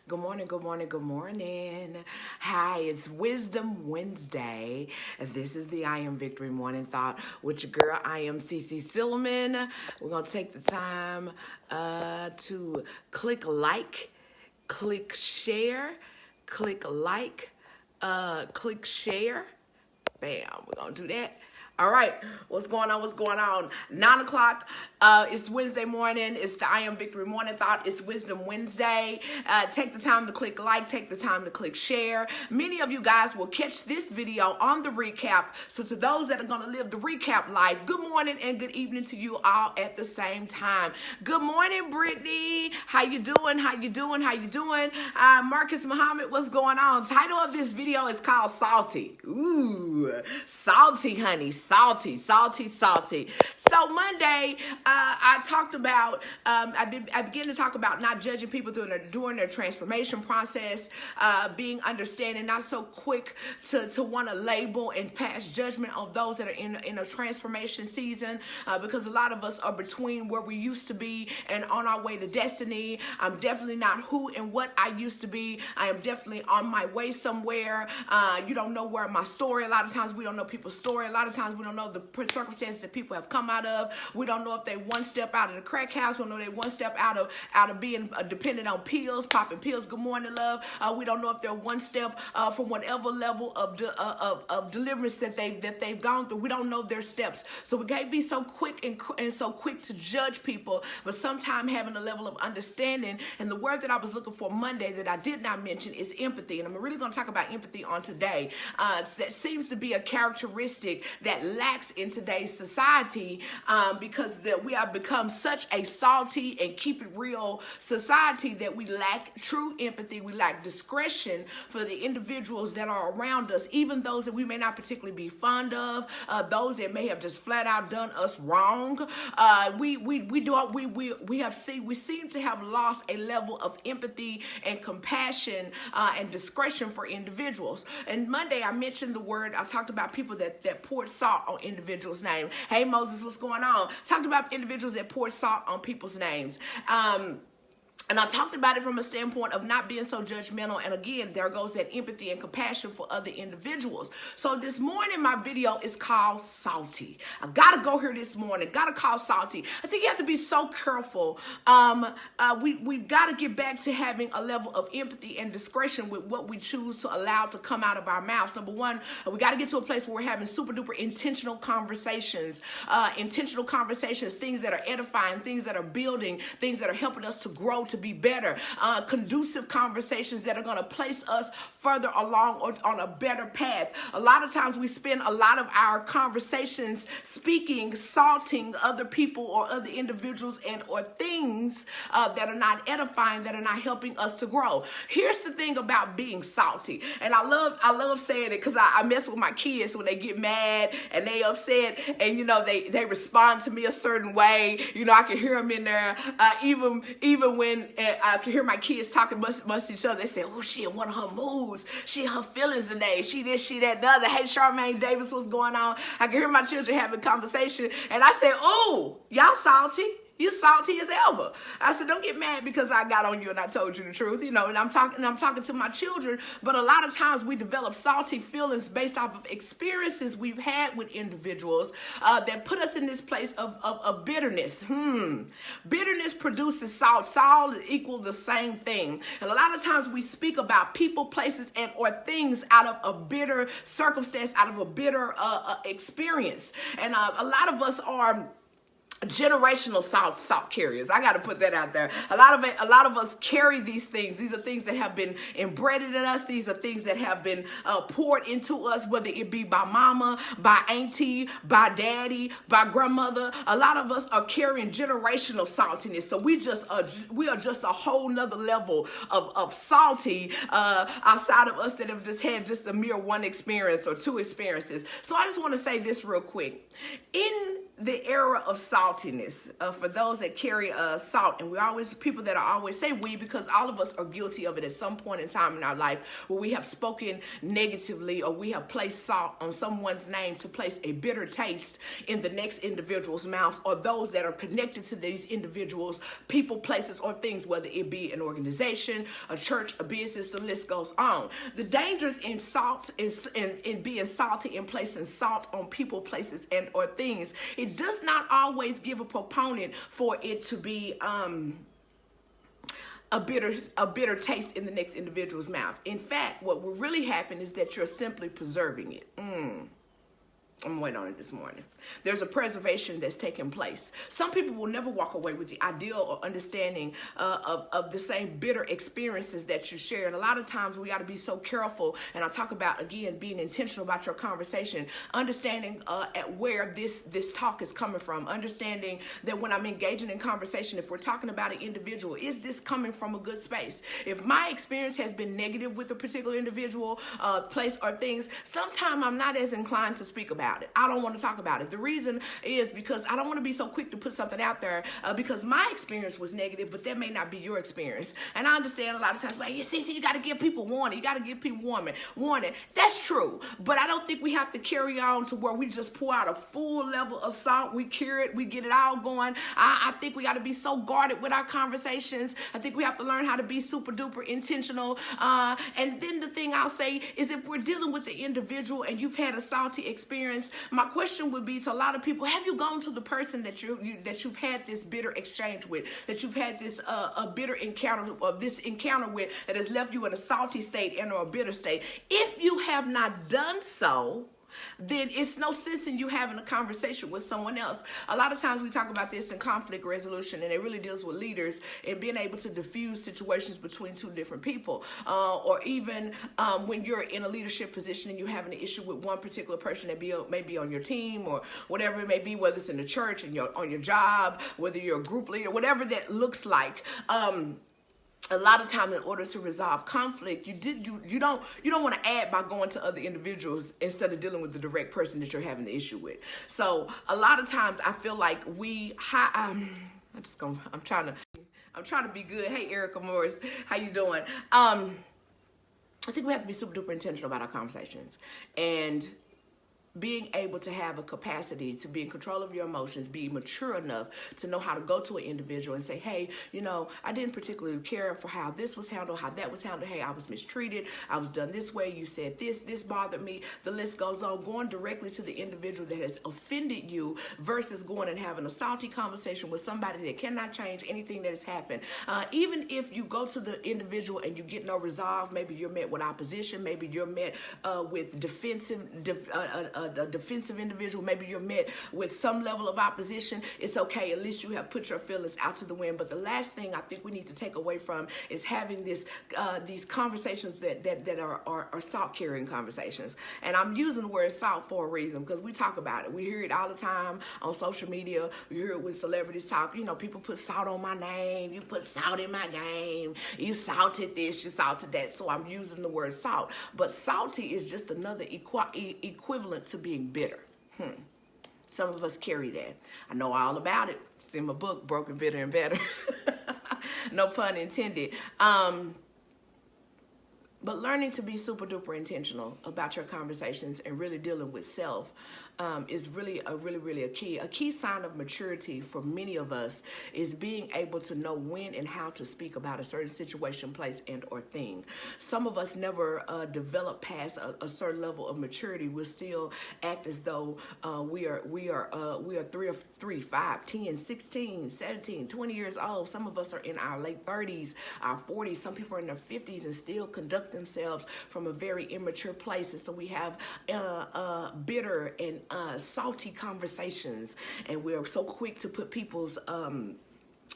Good morning, good morning, good morning. Hi, it's Wisdom Wednesday. This is the I Am Victory Morning Thought with your girl, I am CeCe Silliman. We're going to take the time to click like, click share, click like, click share. Bam, we're going to do that. All right, what's going on? What's going on? 9 o'clock. It's Wednesday morning. It's the I Am Victory Morning Thought. It's Wisdom Wednesday. Take the time to click like. Take the time to click share. Many of you guys will catch this video on the recap. So to those that are going to live the recap life, good morning and good evening to you all at the same time. Good morning, Brittany. How you doing? How you doing? How you doing? Marcus Muhammad, what's going on? Title of this video is called Salty. Ooh, salty, honey. Salty, salty, salty. So Monday, I talked about, I began to talk about not judging people during their transformation process, being understanding, not so quick to want to label and pass judgment on those that are in a transformation season, because a lot of us are between where we used to be and on our way to destiny. I'm definitely not who and what I used to be. I am definitely on my way somewhere. You don't know where my story. A lot of times we don't know people's story. A lot of times we don't know the circumstances that people have come out of. We don't know if they one step out of the crack house. We don't know they one step out of being dependent on pills, popping pills. Good morning, love. We don't know if they're one step from whatever level of deliverance that they've gone through. We don't know their steps, so we can't be so quick and so quick to judge people. But sometimes having a level of understanding, and the word that I was looking for Monday that I did not mention is empathy, and I'm really going to talk about empathy on today. That seems to be a characteristic that lacks in today's society, because we have become such a salty and keep it real society that we lack true empathy. We lack discretion for the individuals that are around us, even those that we may not particularly be fond of, those that may have just flat out done us wrong. We seem to have lost a level of empathy and compassion and discretion for individuals. And Monday I mentioned the word, I talked about people that poured salt on individuals' names. Hey Moses, what's going on? Talked about individuals that poured salt on people's names. And I talked about it from a standpoint of not being so judgmental. And again, there goes that empathy and compassion for other individuals. So this morning, my video is called Salty. I got to go here this morning. Got to call Salty. I think you have to be so careful. We've got to get back to having a level of empathy and discretion with what we choose to allow to come out of our mouths. Number one, we got to get to a place where we're having super duper intentional conversations, things that are edifying, things that are building, things that are helping us to grow, to be better, conducive conversations that are going to place us further along or on a better path. A lot of times we spend a lot of our conversations speaking, salting other people or other individuals and or things that are not edifying, that are not helping us to grow. Here's the thing about being salty, and I love saying it because I mess with my kids when they get mad and they upset, and they respond to me a certain way. I can hear them in there, even when I can hear my kids talking amongst each other. They say, oh, she in one of her moods. She in her feelings today. She this, she that, the other. Hey, Charmaine Davis, what's going on? I can hear my children having conversation. And I say, oh, y'all salty. You salty as ever. I said, don't get mad because I got on you and I told you the truth, and I'm talking to my children. But a lot of times we develop salty feelings based off of experiences we've had with individuals that put us in this place of bitterness. Bitterness produces salt. Salt equal the same thing. And a lot of times we speak about people, places, and or things out of a bitter circumstance, out of a bitter experience. And a lot of us are generational salt carriers. I got to put that out there. A lot of us carry these things. These are things that have been embedded in us. These are things that have been poured into us, whether it be by mama, by auntie, by daddy, by grandmother. A lot of us are carrying generational saltiness. So we are just a whole nother level of salty outside of us that have just had just a mere one experience or two experiences. So I just want to say this real quick. In the era of saltiness, for those that carry salt, and we always, people that are always say we, because all of us are guilty of it at some point in time in our life, where we have spoken negatively, or we have placed salt on someone's name to place a bitter taste in the next individual's mouth, or those that are connected to these individuals, people, places, or things, whether it be an organization, a church, a business, the list goes on. The dangers in salt is in being salty and placing salt on people, places, and or things. It does not always give a proponent for it to be a bitter taste in the next individual's mouth. In fact, what will really happen is that you're simply preserving it. I'm waiting on it this morning. There's a preservation that's taking place. Some people will never walk away with the ideal or understanding of the same bitter experiences that you share. And a lot of times we got to be so careful. And I talk about, again, being intentional about your conversation, understanding at where this talk is coming from, understanding that when I'm engaging in conversation, if we're talking about an individual, is this coming from a good space? If my experience has been negative with a particular individual, place, or things, sometimes I'm not as inclined to speak about it. I don't want to talk about it. The reason is because I don't want to be so quick to put something out there because my experience was negative, but that may not be your experience. And I understand a lot of times, like, yeah, CeCe, you got to give people warning. You got to give people warning. That's true. But I don't think we have to carry on to where we just pour out a full level of salt. We cure it. We get it all going. I think we got to be so guarded with our conversations. I think we have to learn how to be super duper intentional. And then the thing I'll say is, if we're dealing with the individual and you've had a salty experience, my question would be to a lot of people: have you gone to the person that you've had this bitter exchange with, that you've had this a bitter encounter, or this encounter with, that has left you in a salty state and or a bitter state? If you have not done so, then it's no sense in you having a conversation with someone else. A lot of times we talk about this in conflict resolution, and it really deals with leaders and being able to diffuse situations between two different people, or even when you're in a leadership position and you're having an issue with one particular person that may be on your team, or whatever it may be, whether it's in the church and on your job, whether you're a group leader, whatever that looks like. A lot of times, in order to resolve conflict, you don't want to add by going to other individuals instead of dealing with the direct person that you're having the issue with. So a lot of times I feel like I'm trying to be good. Hey, Erica Morris, how you doing? I think we have to be super duper intentional about our conversations, and being able to have a capacity to be in control of your emotions, be mature enough to know how to go to an individual and say, hey, I didn't particularly care for how this was handled, how that was handled. Hey, I was mistreated. I was done this way. You said this bothered me. The list goes on. Going directly to the individual that has offended you versus going and having a salty conversation with somebody that cannot change anything that has happened. Even if you go to the individual and you get no resolve, maybe you're met with opposition. Maybe you're met with a defensive individual. Maybe you're met with some level of opposition. It's okay. At least you have put your feelings out to the wind. But the last thing I think we need to take away from is having these conversations that are salt carrying conversations. And I'm using the word salt for a reason, because we talk about it. We hear it all the time on social media. We hear it when celebrities talk. People put salt on my name. You put salt in my game. You salted this. You salted that. So I'm using the word salt. But salty is just another equivalent to being bitter. Some of us carry that. I know all about it. It's in my book, Broken, Bitter, and Better. No pun intended. But learning to be super duper intentional about your conversations and really dealing with self is really a key. A key sign of maturity for many of us is being able to know when and how to speak about a certain situation, place, and or thing. Some of us never develop past a certain level of maturity. We still act as though we are 3, 5, 10, 16, 17, 20 years old. Some of us are in our late 30s, our 40s. Some people are in their 50s and still conduct themselves from a very immature place. And so we have bitter and salty conversations, and we're so quick to put people's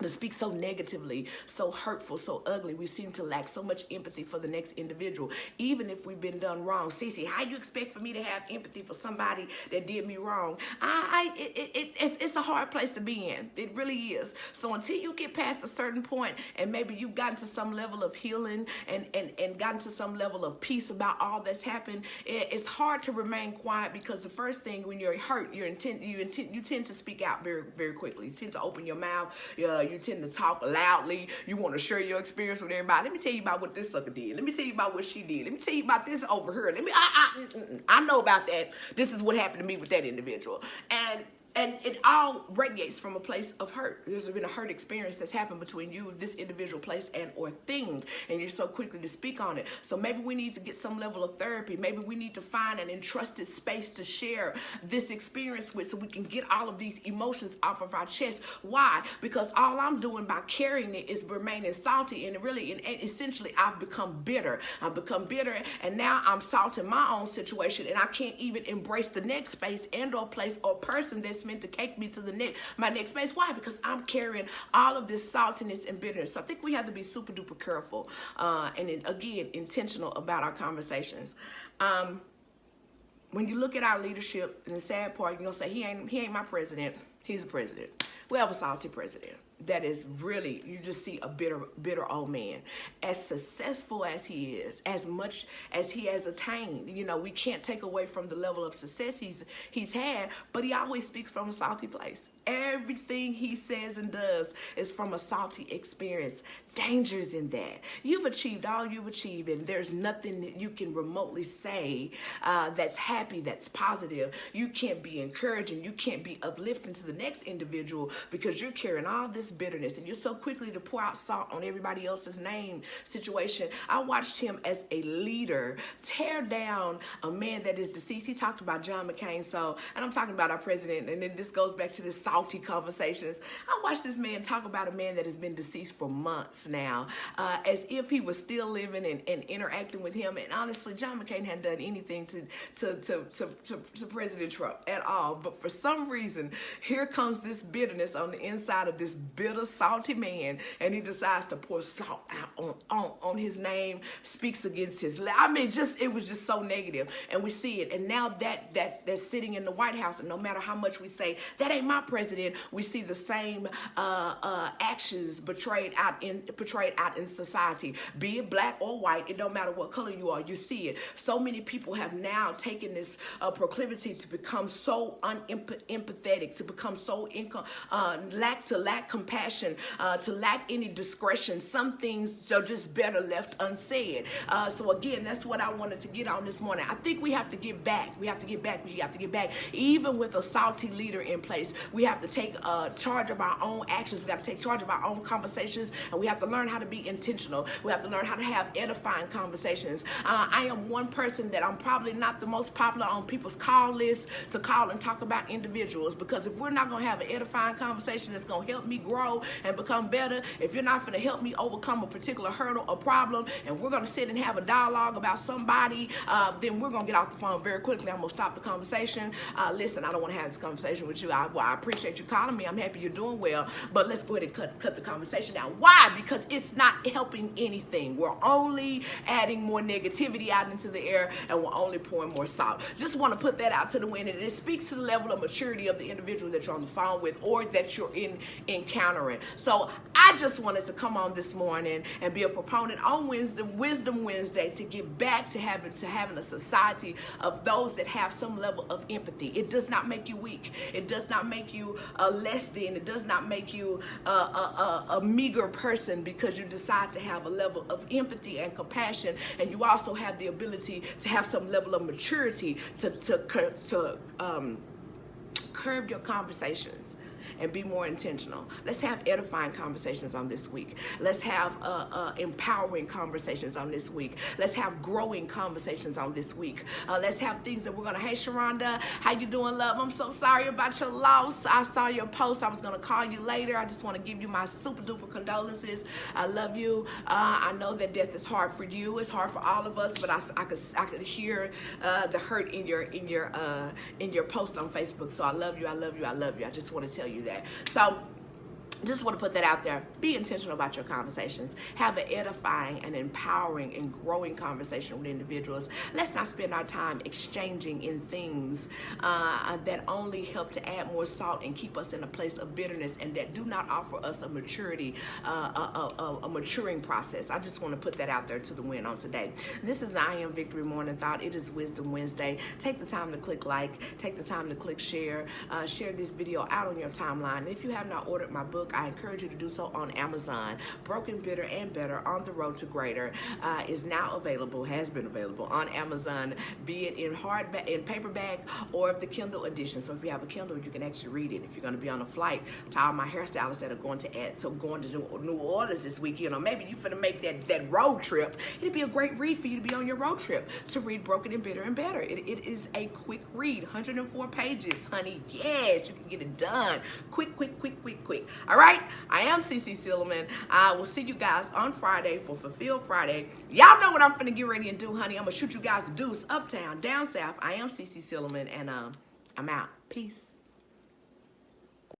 to speak so negatively, so hurtful, so ugly. We seem to lack so much empathy for the next individual, even if we've been done wrong. CeCe, how you expect for me to have empathy for somebody that did me wrong? It's a hard place to be in. It really is. So until you get past a certain point, and maybe you've gotten to some level of healing and gotten to some level of peace about all that's happened, it's hard to remain quiet, because the first thing when you're hurt, you tend to speak out very, very quickly. You tend to open your mouth. You tend to talk loudly. You want to share your experience with everybody. Let me tell you about what this sucker did. Let me tell you about what she did. Let me tell you about this over here. I know about that. This is what happened to me with that individual. And it all radiates from a place of hurt. There's been a hurt experience that's happened between you, this individual, place, and or thing, and you're so quickly to speak on it. So maybe we need to get some level of therapy. Maybe we need to find an entrusted space to share this experience with, so we can get all of these emotions off of our chest. Why? Because all I'm doing by carrying it is remaining salty, and essentially I've become bitter. I've become bitter, and now I'm salting my own situation, and I can't even embrace the next space and or place or person that's meant to take me to my next space. Why? Because I'm carrying all of this saltiness and bitterness. So I think we have to be super duper careful and again, intentional about our conversations. When you look at our leadership, and the sad part, you're gonna say he ain't my president. He's a president. We have a salty president. That is really, you just see a bitter old man. As successful as he is, as much as he has attained, we can't take away from the level of success he's had, but he always speaks from a salty place. Everything he says and does is from a salty experience. Dangers in that. You've achieved all you've achieved, and there's nothing that you can remotely say that's happy, that's positive. You can't be encouraging. You can't be uplifting to the next individual, because you're carrying all this bitterness, and you're so quickly to pour out salt on everybody else's name situation. I watched him as a leader tear down a man that is deceased. He talked about John McCain, and I'm talking about our president, and then this goes back to this salty conversations. I watched this man talk about a man that has been deceased for months now, as if he was still living and interacting with him. And honestly, John McCain hadn't done anything to President Trump at all. But for some reason, here comes this bitterness on the inside of this bitter, salty man, and he decides to pour salt out on his name, speaks against his. It was just so negative, and we see it. And now that's sitting in the White House, and no matter how much we say that ain't my president, we see the same actions portrayed out in society, be it black or white. It don't matter what color you are, you see it. So many people have now taken this proclivity to become so unempathetic, to become so lack compassion, to lack any discretion. Some things are just better left unsaid. So again, that's what I wanted to get on this morning. I think we have to get back. We have to get back. Even with a salty leader in place, we have to take charge of our own actions. We have to take charge of our own conversations, and we have to learn how to be intentional. We have to learn how to have edifying conversations. I am one person that I'm probably not the most popular on people's call list to call and talk about individuals, because if we're not going to have an edifying conversation that's going to help me grow and become better, if you're not going to help me overcome a particular hurdle or problem, and we're going to sit and have a dialogue about somebody, then we're going to get off the phone very quickly. I'm going to stop the conversation. Listen, I don't want to have this conversation with you. I appreciate you calling me. I'm happy you're doing well, but let's go ahead and cut the conversation down. Why? Because it's not helping anything. We're only adding more negativity out into the air, and we're only pouring more salt. Just want to put that out to the wind, and it speaks to the level of maturity of the individual that you're on the phone with or that you're encountering. So I just wanted to come on this morning and be a proponent on Wisdom Wednesday to get back to having a society of those that have some level of empathy. It does not make you weak. It does not make you less than. It does not make you a meager person because you decide to have a level of empathy and compassion, and you also have the ability to have some level of maturity to curb your conversations and be more intentional. Let's have edifying conversations on this week. Let's have empowering conversations on this week. Let's have growing conversations on this week. Let's have things that we're gonna, hey Sharonda, how you doing, love? I'm so sorry about your loss. I saw your post. I was gonna call you later. I just wanna give you my super duper condolences. I love you. I know that death is hard for you. It's hard for all of us, but I could hear the hurt in your post on Facebook. So I love you. I love you. I love you. I just want to tell you that. So Just want to put that out there. Be intentional about your conversations. Have an edifying and empowering and growing conversation with individuals. Let's not spend our time exchanging in things that only help to add more salt and keep us in a place of bitterness, and that do not offer us a maturity, a maturing process. I just want to put that out there to the wind on today. This is the I Am Victory Morning Thought. It is Wisdom Wednesday. Take the time to click like. Take the time to click share. Share this video out on your timeline. And if you have not ordered my book, I encourage you to do so on Amazon. Broken, Bitter, and Better, On the Road to Greater is now available, has been available on Amazon, be it in paperback or the Kindle edition. So if you have a Kindle, you can actually read it. If you're going to be on a flight, to all my hairstylists that are going to New Orleans this week, you know, maybe you're going to make that road trip. It'd be a great read for you to be on your road trip, to read Broken and Bitter and Better. It is a quick read, 104 pages, honey. Yes, you can get it done. Quick. All right, I am CeCe Silliman. I will see you guys on Friday for Fulfill Friday. Y'all know what I'm finna get ready and do, honey. I'm gonna shoot you guys a deuce, uptown, down south. I am CeCe Silliman, and I'm out. Peace.